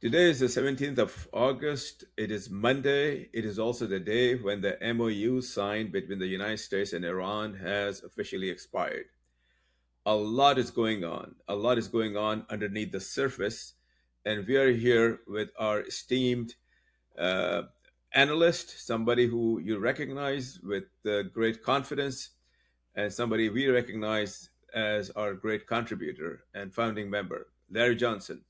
Today is the 17th of August. It is Monday. It is also the day when the MOU signed between the United States and Iran has officially expired. A lot is going on. A lot is going on underneath the surface. And we are here with our esteemed uh, analyst, somebody who you recognize with great confidence, and somebody we recognize as our great contributor and founding member, Larry Johnson,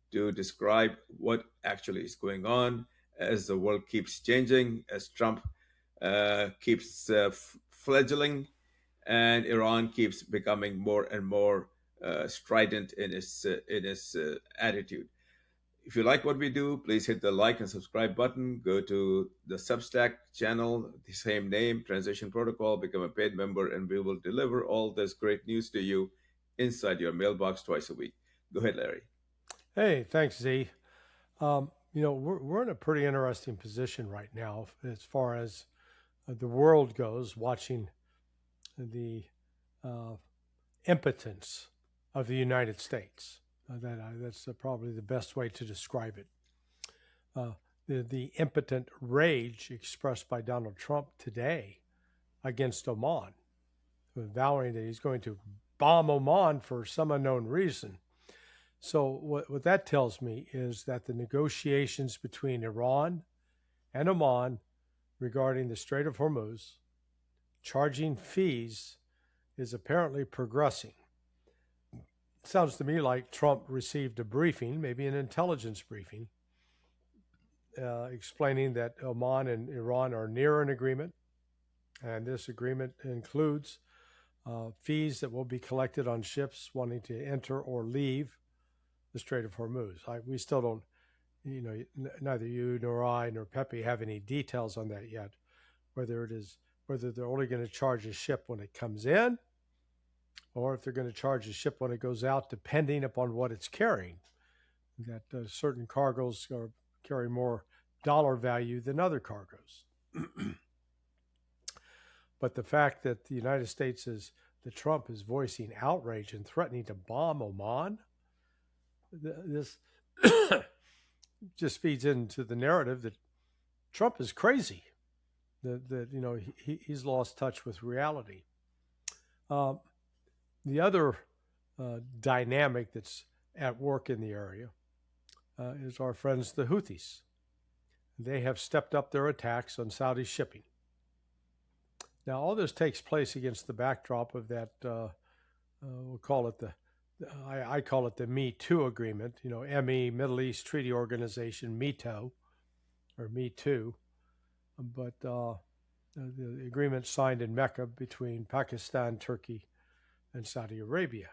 to describe what actually is going on as the world keeps changing, as Trump keeps fledgling, and Iran keeps becoming more and more strident in its attitude. If you like what we do, please hit the like and subscribe button. Go to the Substack channel, the same name, Transition Protocol, become a paid member, and we will deliver all this great news to you inside your mailbox twice a week. Go ahead, Larry. Hey, thanks, Z. We're in a pretty interesting position right now as far as the world goes, watching the uh, impotence of the United States. That's probably the best way to describe it. The impotent rage expressed by Donald Trump today against Oman, vowing that he's going to bomb Oman for some unknown reason. So what that tells me is that the negotiations between Iran and Oman regarding the Strait of Hormuz, charging fees, is apparently progressing. It sounds to me like Trump received a briefing, maybe an intelligence briefing, explaining that Oman and Iran are near an agreement, and this agreement includes fees that will be collected on ships wanting to enter or leave the Strait of Hormuz. We still don't, neither you nor I nor Pepe have any details on that yet, whether they're only going to charge a ship when it comes in, or if they're going to charge a ship when it goes out, depending upon what it's carrying. That certain cargoes carry more dollar value than other cargoes. But the fact that that Trump is voicing outrage and threatening to bomb Oman, this just feeds into the narrative that Trump is crazy, that he's lost touch with reality. The other dynamic that's at work in the area is our friends the Houthis. They have stepped up their attacks on Saudi shipping. Now, all this takes place against the backdrop of that, we'll call it I call it the Me Too agreement, ME, Middle East Treaty Organization, MITO, or Me Too. But the agreement signed in Mecca between Pakistan, Turkey, and Saudi Arabia.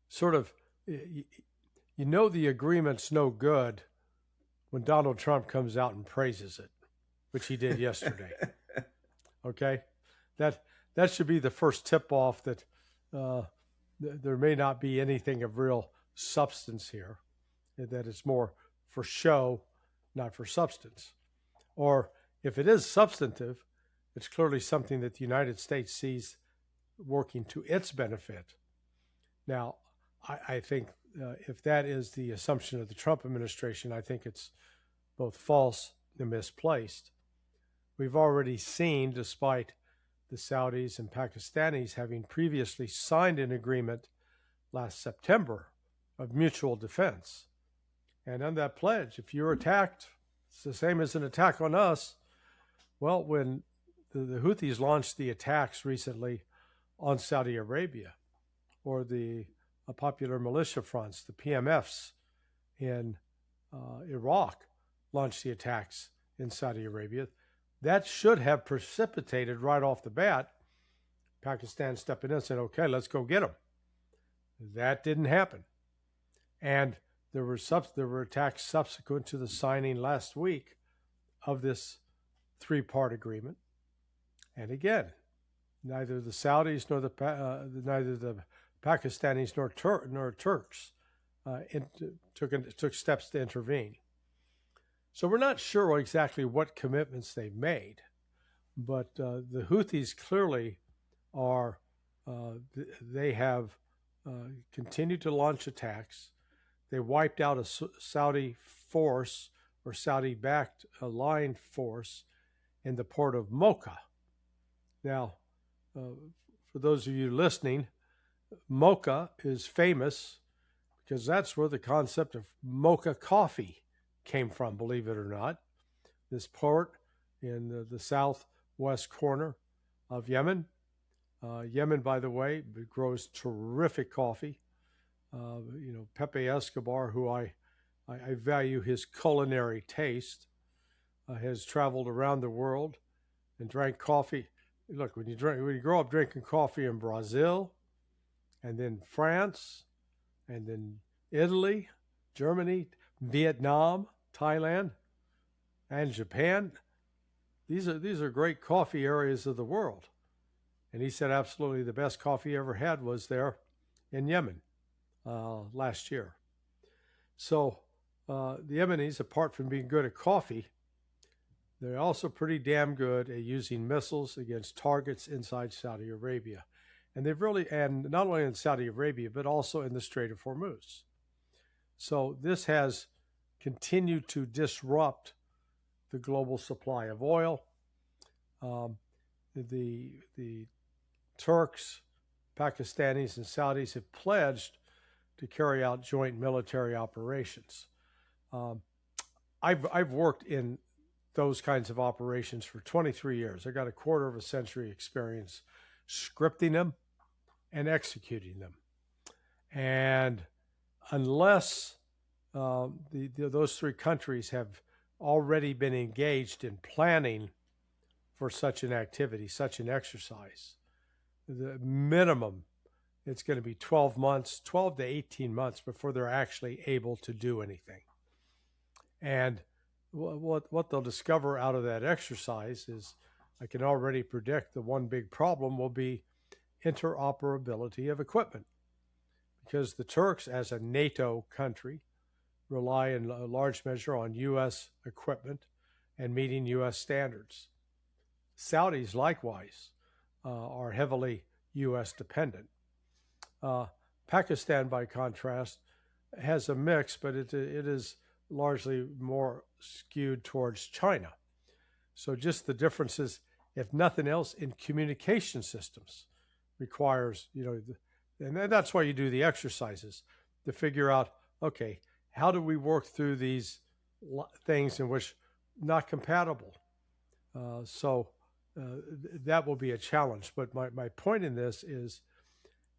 Sort of, the agreement's no good when Donald Trump comes out and praises it, which he did yesterday. Okay? That should be the first tip-off that there may not be anything of real substance here, that it's more for show, not for substance. Or if it is substantive, it's clearly something that the United States sees working to its benefit. Now, I think if that is the assumption of the Trump administration, I think it's both false and misplaced. We've already seen, despite the Saudis and Pakistanis having previously signed an agreement last September of mutual defense. And on that pledge, if you're attacked, it's the same as an attack on us. Well, when the Houthis launched the attacks recently on Saudi Arabia, or the popular militia fronts, the PMFs in Iraq launched the attacks in Saudi Arabia, that should have precipitated right off the bat Pakistan stepping in and saying, okay, let's go get them. That didn't happen. And there were attacks subsequent to the signing last week of this three-part agreement. And again, neither the Saudis nor neither the Pakistanis nor Turks took steps to intervene. So we're not sure exactly what commitments they've made, but the Houthis clearly they have continued to launch attacks. they wiped out a Saudi force or Saudi-backed aligned force in the port of Mocha. Now, for those of you listening, Mocha is famous because that's where the concept of mocha coffee came from, believe it or not. This port in the southwest corner of Yemen. Yemen, by the way, grows terrific coffee. Pepe Escobar, who I value his culinary taste, has traveled around the world and drank coffee. Look, when you grow up drinking coffee in Brazil, and then France, and then Italy, Germany, Vietnam, Thailand, and Japan, these are great coffee areas of the world. And he said absolutely the best coffee he ever had was there in Yemen last year. So the Yemenis, apart from being good at coffee, they're also pretty damn good at using missiles against targets inside Saudi Arabia. And and not only in Saudi Arabia, but also in the Strait of Hormuz. So this has continued to disrupt the global supply of oil. The Turks, Pakistanis, and Saudis have pledged to carry out joint military operations. I've worked in those kinds of operations for 23 years. I got a quarter of a century experience scripting them and executing them. And unless those three countries have already been engaged in planning for such an activity, such an exercise, the minimum, it's going to be 12 to 18 months before they're actually able to do anything. And what they'll discover out of that exercise is, I can already predict the one big problem will be interoperability of equipment. Because the Turks, as a NATO country, rely in a large measure on U.S. equipment and meeting U.S. standards. Saudis, likewise, are heavily U.S. dependent. Pakistan, by contrast, has a mix, but it is largely more skewed towards China. So just the differences, if nothing else, in communication systems requires, and that's why you do the exercises, to figure out, okay, how do we work through these things in which not compatible? That will be a challenge. But my point in this is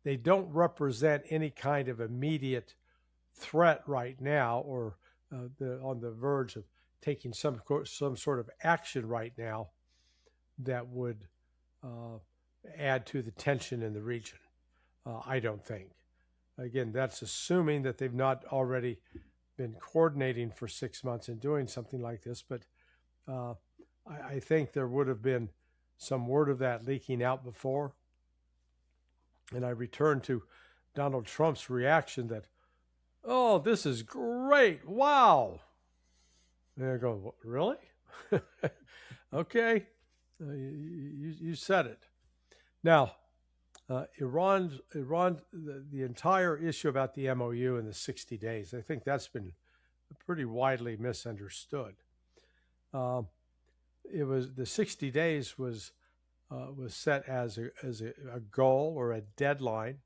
they don't represent any kind of immediate threat right now, or on the verge of taking some sort of action right now that would add to the tension in the region. I don't think. Again, that's assuming that they've not already been coordinating for 6 months and doing something like this. But I think there would have been some word of that leaking out before. And I return to Donald Trump's reaction that, oh, this is great. Wow. And I go, really? Okay. You said it. Now, Iran, the entire issue about the MOU and the 60 days, I think that's been pretty widely misunderstood. It was the 60 days was set as a goal or a deadline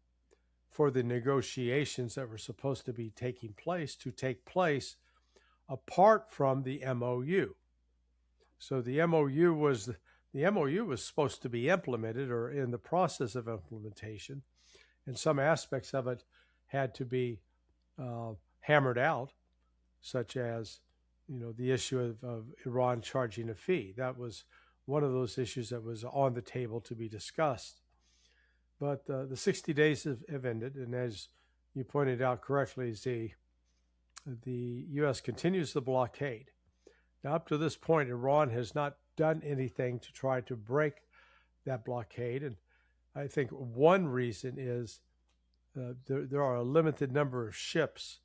for the negotiations that were supposed to be taking place to take place apart from the MOU. So the MOU was supposed to be implemented or in the process of implementation, and some aspects of it had to be hammered out, such as the issue of Iran charging a fee. That was one of those issues that was on the table to be discussed. But the 60 days have ended, and as you pointed out correctly, Z, the U.S. continues the blockade. Now, up to this point, Iran has not done anything to try to break that blockade, and I think one reason is there are a limited number of ships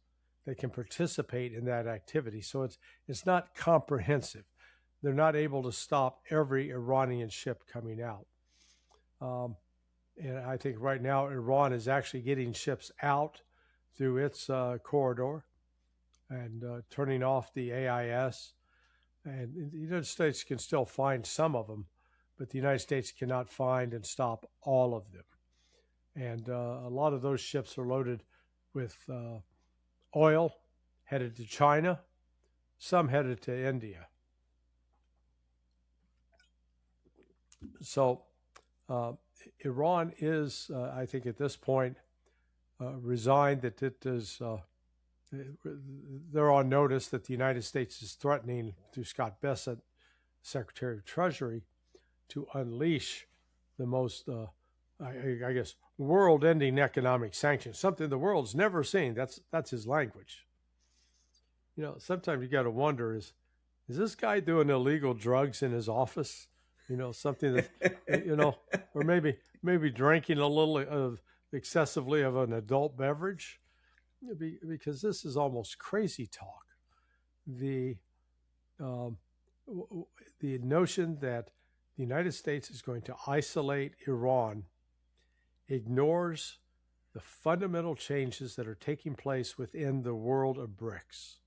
that can participate in that activity. So it's not comprehensive. They're not able to stop every Iranian ship coming out. And I think right now Iran is actually getting ships out through its corridor. and turning off the AIS. And the United States can still find some of them, but the United States cannot find and stop all of them. And a lot of those ships are loaded with oil headed to China, some headed to India. So Iran is, I think at this point, resigned that it is, they're on notice that the United States is threatening, through Scott Bessent, Secretary of Treasury, to unleash the most, I guess, world-ending economic sanctions, something the world's never seen. That's his language. You know, sometimes you got to wonder, is this guy doing illegal drugs in his office? You know, something that, you know, or maybe drinking a little of excessively of an adult beverage, because this is almost crazy talk. The notion that the United States is going to isolate Iran ignores the fundamental changes that are taking place within the world of BRICS.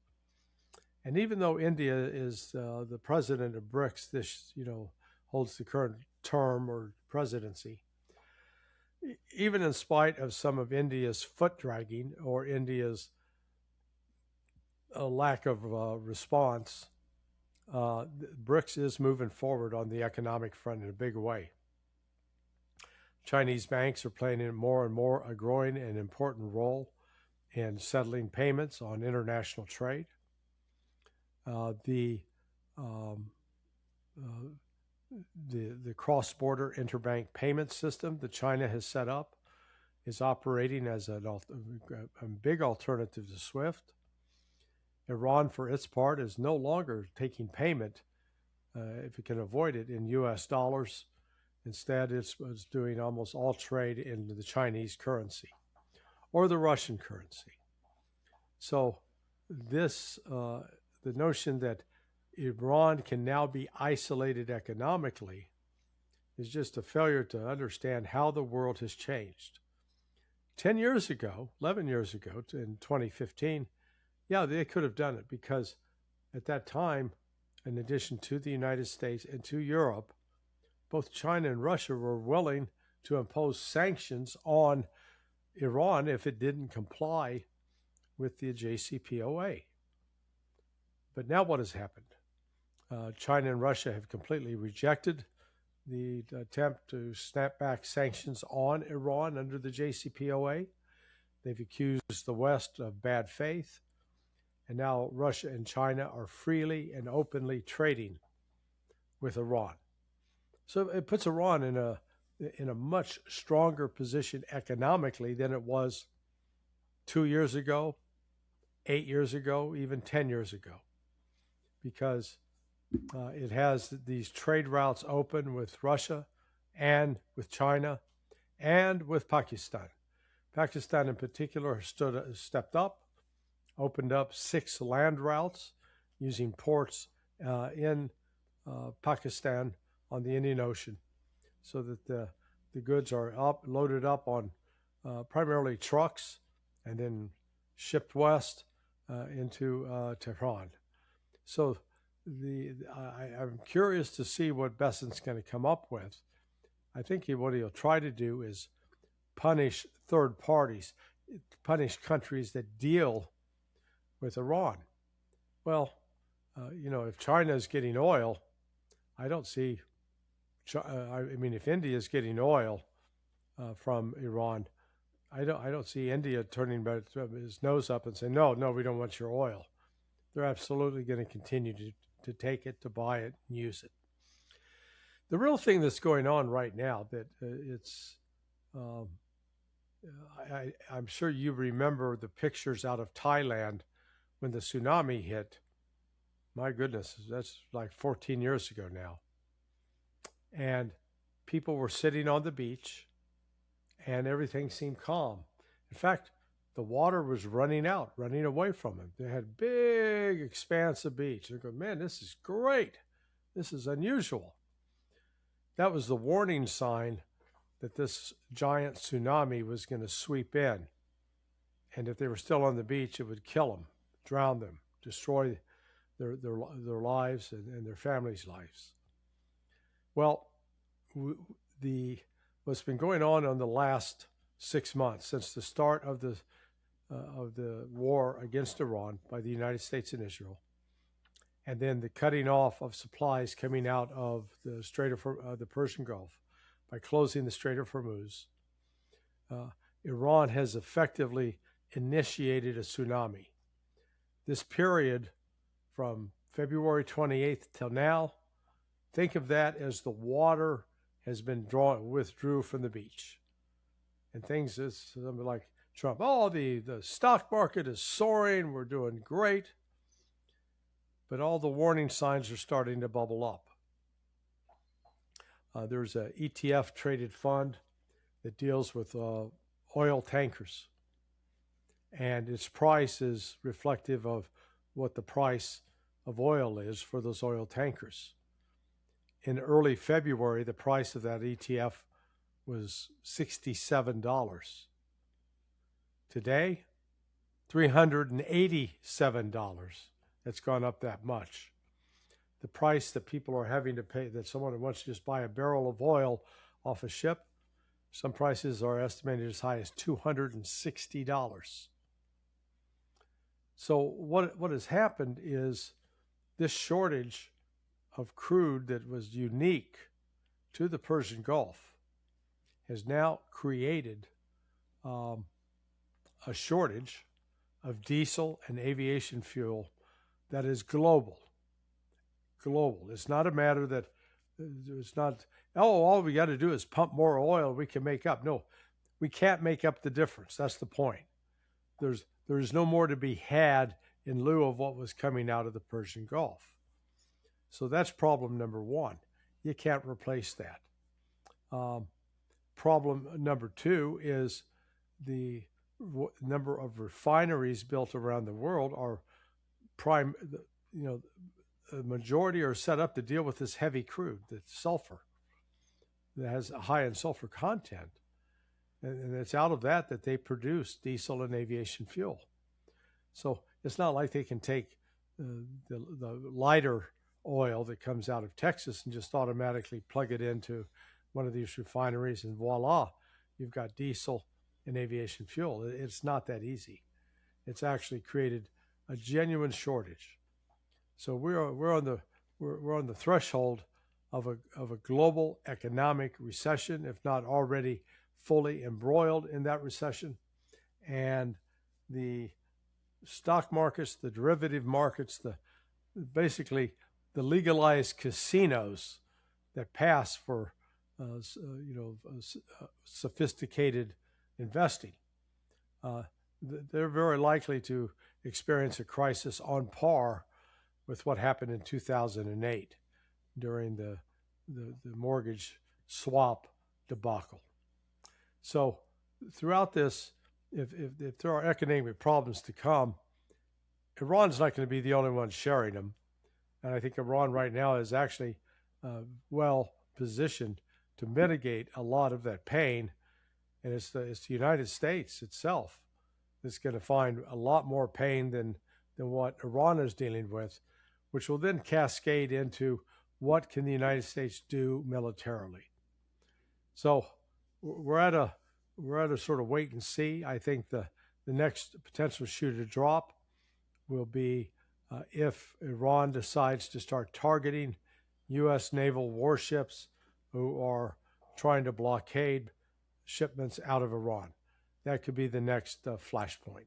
And even though India is the president of BRICS, this, you know, holds the current term or presidency, even in spite of some of India's foot dragging or India's lack of response, BRICS is moving forward on the economic front in a big way. Chinese banks are playing more and more a growing and important role in settling payments on international trade. The cross-border interbank payment system that China has set up is operating as a big alternative to SWIFT. Iran, for its part, is no longer taking payment, if it can avoid it, in U.S. dollars. Instead, it's doing almost all trade in the Chinese currency or the Russian currency. So this, the notion that Iran can now be isolated economically is just a failure to understand how the world has changed. 10 years ago, 11 years ago, in 2015, yeah, they could have done it, because at that time, in addition to the United States and to Europe, both China and Russia were willing to impose sanctions on Iran if it didn't comply with the JCPOA. But now what has happened? China and Russia have completely rejected the attempt to snap back sanctions on Iran under the JCPOA. They've accused the West of bad faith. And now Russia and China are freely and openly trading with Iran. So it puts Iran in a much stronger position economically than it was 2 years ago, 8 years ago, even 10 years ago, because it has these trade routes open with Russia and with China and with Pakistan. Pakistan in particular has stepped up, opened up 6 land routes using ports in Pakistan on the Indian Ocean, so that the goods are loaded up on primarily trucks and then shipped west into Tehran. So I'm curious to see what Bessent's going to come up with. I think what he'll try to do is punish third parties, punish countries that deal with Iran. Well, you know, if China is getting oil, I don't see. I mean, if India is getting oil from Iran, I don't see India turning his nose up and saying, no, we don't want your oil. They're absolutely going to continue to take it, to buy it, and use it. The real thing that's going on right now, that I'm sure you remember the pictures out of Thailand when the tsunami hit. My goodness, that's like 14 years ago now. And people were sitting on the beach and everything seemed calm. In fact, the water was running away from them. They had big expanse of beach. They're going, man, this is great. This is unusual. That was the warning sign that this giant tsunami was going to sweep in. And if they were still on the beach, it would kill them. drown them, destroy their lives and their families' lives. Well, the what's been going on the last 6 months since the start of the war against Iran by the United States and Israel, and then the cutting off of supplies coming out of the Strait of the Persian Gulf by closing the Strait of Hormuz, uh, Iran has effectively initiated a tsunami. This period from February 28th till now, think of that as the water has been withdrew from the beach. And things is something like Trump, oh, the stock market is soaring, we're doing great. But all the warning signs are starting to bubble up. There's an ETF traded fund that deals with oil tankers. And its price is reflective of what the price of oil is for those oil tankers. In early February, the price of that ETF was $67. Today, $387. It's gone up that much. The price that people are having to pay, that someone wants to just buy a barrel of oil off a ship, some prices are estimated as high as $260. So what has happened is this shortage of crude that was unique to the Persian Gulf has now created a shortage of diesel and aviation fuel that is global. Global. It's not a matter that it's not, oh, all we got to do is pump more oil, we can make up. No, we can't make up the difference. That's the point. There's no more to be had in lieu of what was coming out of the Persian Gulf. So that's problem number one. You can't replace that. Problem number two is the number of refineries built around the world are the majority are set up to deal with this heavy crude, the sulfur, that has a high in sulfur content. And it's out of that they produce diesel and aviation fuel. So it's not like they can take the lighter oil that comes out of Texas and just automatically plug it into one of these refineries and voila, you've got diesel and aviation fuel. It's not that easy. It's actually created a genuine shortage. So we're on the threshold of a global economic recession, if not already fully embroiled in that recession, and the stock markets, the derivative markets, basically the legalized casinos that pass for sophisticated investing, they're very likely to experience a crisis on par with what happened in 2008 during the mortgage swap debacle. So throughout this, if there are economic problems to come, Iran's not going to be the only one sharing them. And I think Iran right now is actually well positioned to mitigate a lot of that pain. And it's the United States itself that's going to find a lot more pain than what Iran is dealing with, which will then cascade into what can the United States do militarily. So we're at a sort of wait and see. I think the next potential shoe to drop will be if Iran decides to start targeting U.S. naval warships who are trying to blockade shipments out of Iran. That could be the next flashpoint.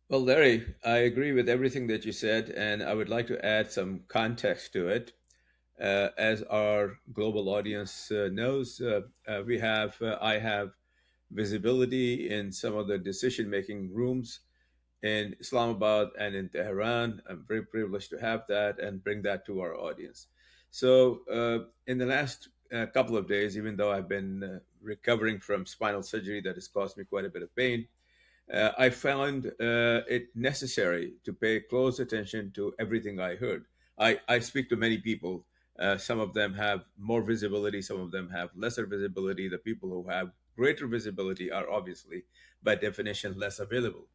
Well, Larry, I agree with everything that you said, and I would like to add some context to it. As our global audience knows, I have visibility in some of the decision-making rooms in Islamabad and in Tehran. I'm very privileged to have that and bring that to our audience. So, in the last couple of days, even though I've been recovering from spinal surgery that has caused me quite a bit of pain, I found it necessary to pay close attention to everything I heard. I speak to many people. Some of them have more visibility, some of them have lesser visibility. The people who have greater visibility are obviously, by definition, less available.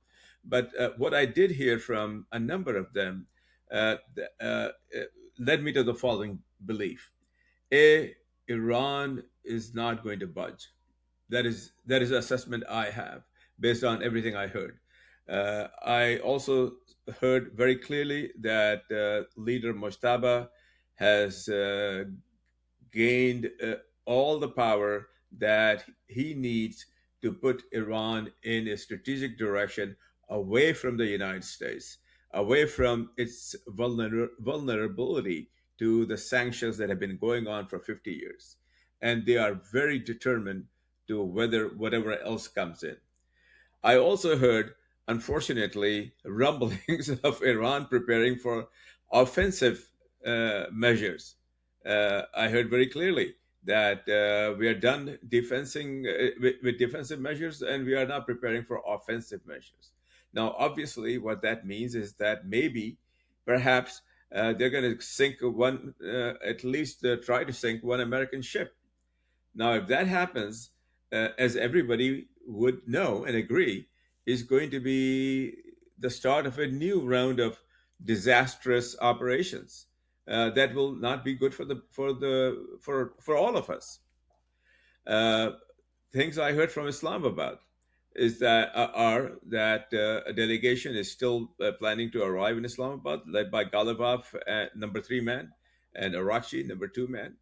But what I did hear from a number of them uh, th- uh, uh, led me to the following belief: A, Iran is not going to budge. That is the assessment I have based on everything I heard. I also heard very clearly that leader Mojtaba has gained all the power that he needs to put Iran in a strategic direction away from the United States, away from its vulnerability to the sanctions that have been going on for 50 years. And they are very determined to weather whatever else comes in. I also heard, unfortunately, rumblings of Iran preparing for offensive measures. I heard very clearly that we are done with defensive measures and we are now preparing for offensive measures. Now, obviously, what that means is that maybe, perhaps, they're going to sink one, at least try to sink one American ship. Now, if that happens, as everybody would know and agree, is going to be the start of a new round of disastrous operations that will not be good for all of us. Uh, Things I heard from Islamabad is that a delegation is still planning to arrive in Islamabad, led by Galibaf, number three man, and Arakchi, number two man,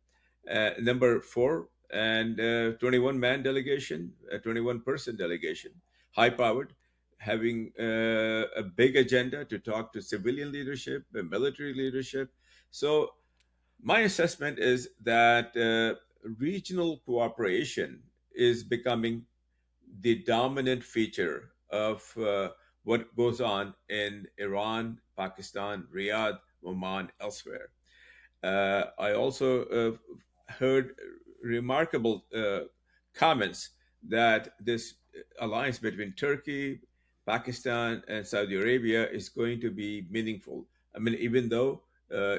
number four, and 21 man delegation, a 21 person delegation, high powered, having a big agenda to talk to civilian leadership, military leadership. So my assessment is that regional cooperation is becoming the dominant feature of what goes on in Iran, Pakistan, Riyadh, Oman, elsewhere. I also heard remarkable comments that this alliance between Turkey, Pakistan, and Saudi Arabia is going to be meaningful. I mean, even though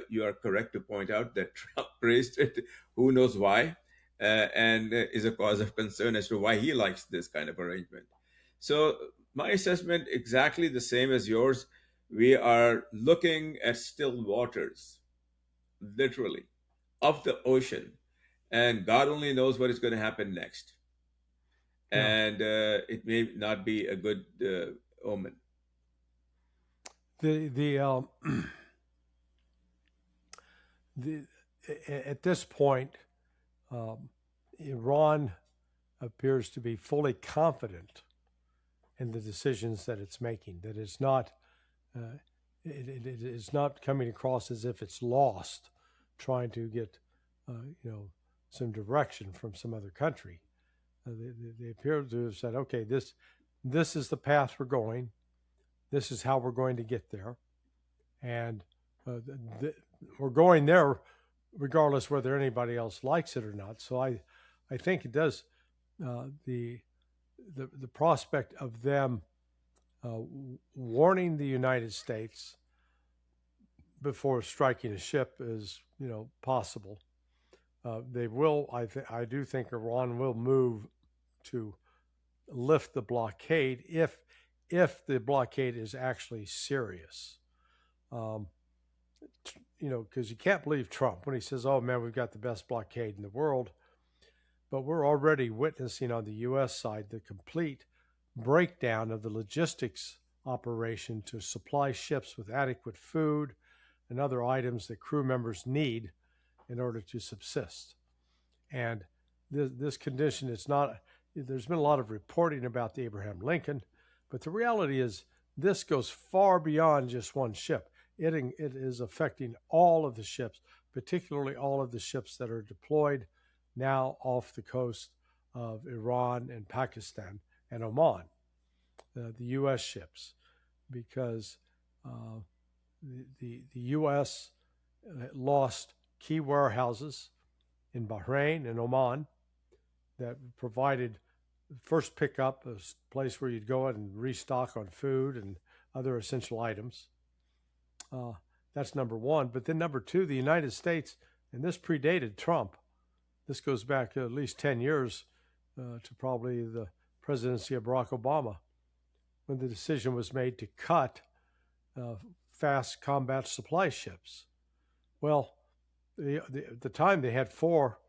you are correct to point out that Trump praised it, who knows why, and is a cause of concern as to why he likes this kind of arrangement. So, my assessment exactly the same as yours. We are looking at still waters, literally, of the ocean, and God only knows what is going to happen next. Yeah. And it may not be a good omen. The the at this point, um, Iran appears to be fully confident in the decisions that it's making. That it's not uh, it is not coming across as if it's lost, trying to get some direction from some other country. They appear to have said, okay, this is the path we're going. This is how we're going to get there, and we're going there regardless whether anybody else likes it or not. So I think it does the prospect of them warning the United States before striking a ship is possible. They will. I do think Iran will move to lift the blockade if the blockade is actually serious. Um, because you can't believe Trump when he says, "Oh man, we've got the best blockade in the world," but we're already witnessing on the U.S. side the complete breakdown of the logistics operation to supply ships with adequate food and other items that crew members need in order to subsist. And this condition is not, there's been a lot of reporting about the Abraham Lincoln, but the reality is this goes far beyond just one ship. It is affecting all of the ships, particularly all of the ships that are deployed now off the coast of Iran and Pakistan and Oman, the U.S. ships, because the U.S. lost key warehouses in Bahrain and Oman that provided first pickup, a place where you'd go and restock on food and other essential items. That's number one. But then number two, the United States, and this predated Trump. This goes back at least 10 years to probably the presidency of Barack Obama. when the decision was made to cut uh, fast combat supply ships. Well, at the time they had four,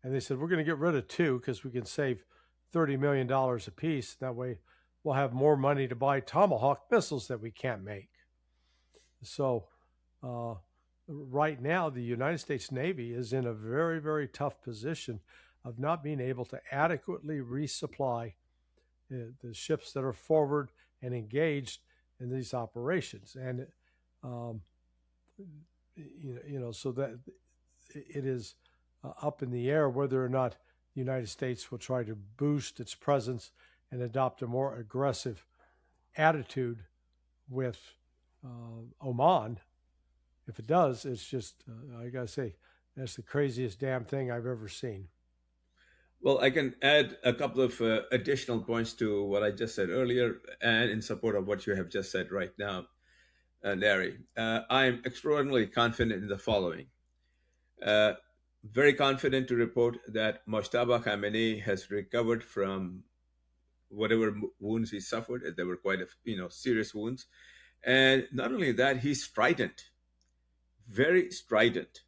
and they said, we're going to get rid of two because we can save $30 million apiece. That way we'll have more money to buy Tomahawk missiles that we can't make. So right now, the United States Navy is in a very, very tough position of not being able to adequately resupply the ships that are forward and engaged in these operations. And, so that it is up in the air whether or not the United States will try to boost its presence and adopt a more aggressive attitude with Oman. If it does, it's just, I got to say, that's the craziest damn thing I've ever seen. Well, I can add a couple of additional points to what I just said earlier and in support of what you have just said right now, Larry. I'm extraordinarily confident in the following. Uh, Very confident to report that Mojtaba Khamenei has recovered from whatever wounds he suffered. There were quite serious wounds. And not only that, he's strident, very strident.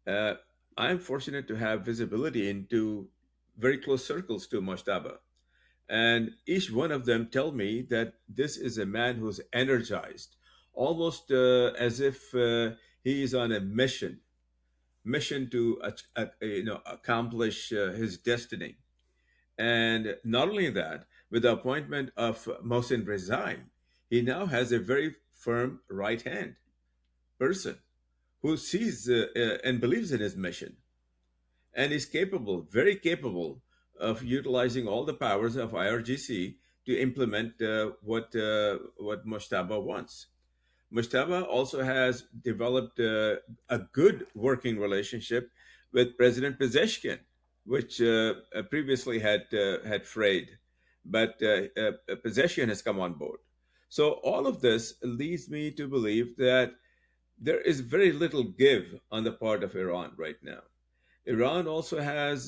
Uh, I'm fortunate to have visibility into very close circles to Mojtaba. And each one of them tell me that this is a man who's energized, almost as if he is on a mission to accomplish his destiny. And not only that, with the appointment of Mohsen Rezai, he now has a very firm right hand person who sees and believes in his mission and is capable, very capable, of utilizing all the powers of IRGC to implement what Mojtaba wants. Mujtaba also has developed a good working relationship with President Pezeshkian, which previously had frayed, but Pezeshkian has come on board. So all of this leads me to believe that there is very little give on the part of Iran right now. Iran also has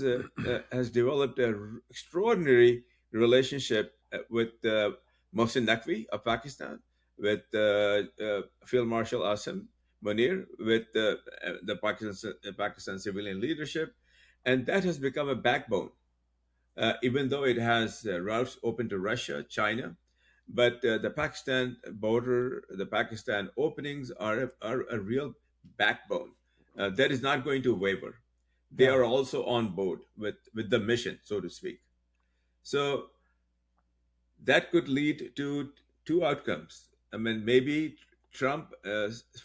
developed an extraordinary relationship with Mohsen Naqvi of Pakistan, with Field Marshal Asim Munir, with the Pakistan civilian leadership, and that has become a backbone. Even though it has routes open to Russia, China, but the Pakistan border, the Pakistan openings are a real backbone that is not going to waver. They Yeah. are also on board with the mission, so to speak. So that could lead to two outcomes. I mean, maybe Trump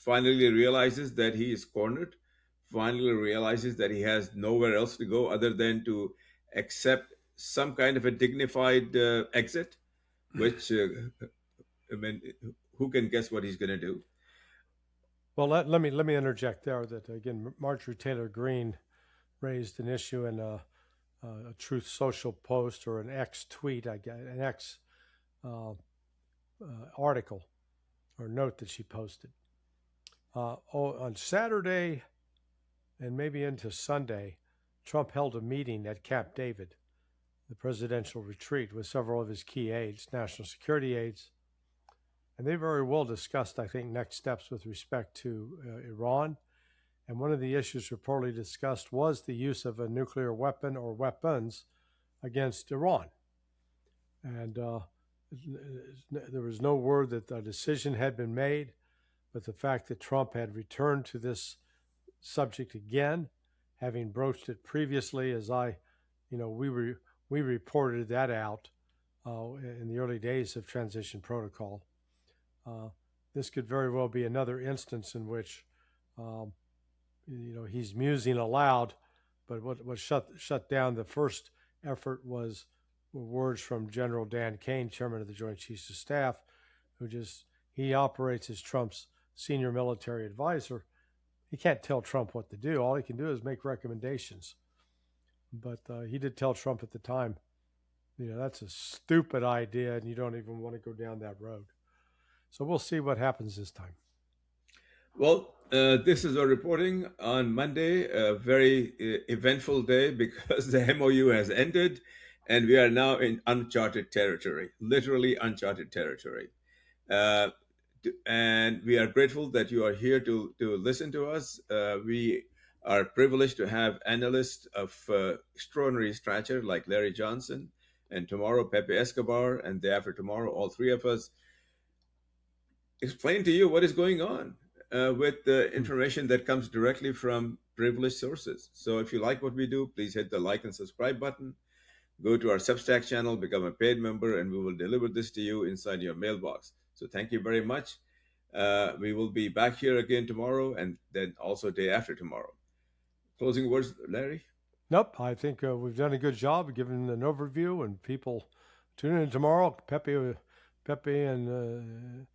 finally realizes that he is cornered, finally realizes that he has nowhere else to go other than to accept some kind of a dignified exit, which, I mean, who can guess what he's going to do? Well, let me interject there that again, Marjorie Taylor Greene raised an issue in a Truth Social post or an X tweet, I guess, an X uh, article or note that she posted. On Saturday and maybe into Sunday, Trump held a meeting at Camp David, the presidential retreat, with several of his key aides, national security aides. And they very well discussed, I think, next steps with respect to Iran. And one of the issues reportedly discussed was the use of a nuclear weapon or weapons against Iran. And there was no word that a decision had been made, but the fact that Trump had returned to this subject again, having broached it previously, as we reported that out in the early days of transition protocol. This could very well be another instance in which, he's musing aloud, but what shut down the first effort was words from General Dan Kane, chairman of the Joint Chiefs of Staff, he operates as Trump's senior military advisor. He can't tell Trump what to do. All he can do is make recommendations. But he did tell Trump at the time, that's a stupid idea and you don't even want to go down that road. So we'll see what happens this time. Well, this is our reporting on Monday, a very eventful day because the MOU has ended and we are now in uncharted territory, literally uncharted territory. Uh, and we are grateful that you are here to listen to us. We are privileged to have analysts of extraordinary stature like Larry Johnson, and tomorrow Pepe Escobar, and the after tomorrow, all three of us explain to you what is going on with the Hmm. information that comes directly from privileged sources. So if you like what we do, please hit the like and subscribe button. Go to our Substack channel, become a paid member, and we will deliver this to you inside your mailbox. So thank you very much. We will be back here again tomorrow and then also day after tomorrow. Closing words, Larry? Nope, I think we've done a good job of giving an overview, and people tune in tomorrow. Pepe, and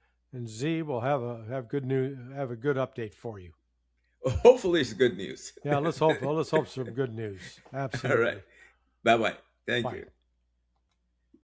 Z will have good news, have a good update for you. Hopefully, it's good news. Yeah, let's hope. Let's hope some good news. All right. Absolutely. Bye bye. Thank Bye. you.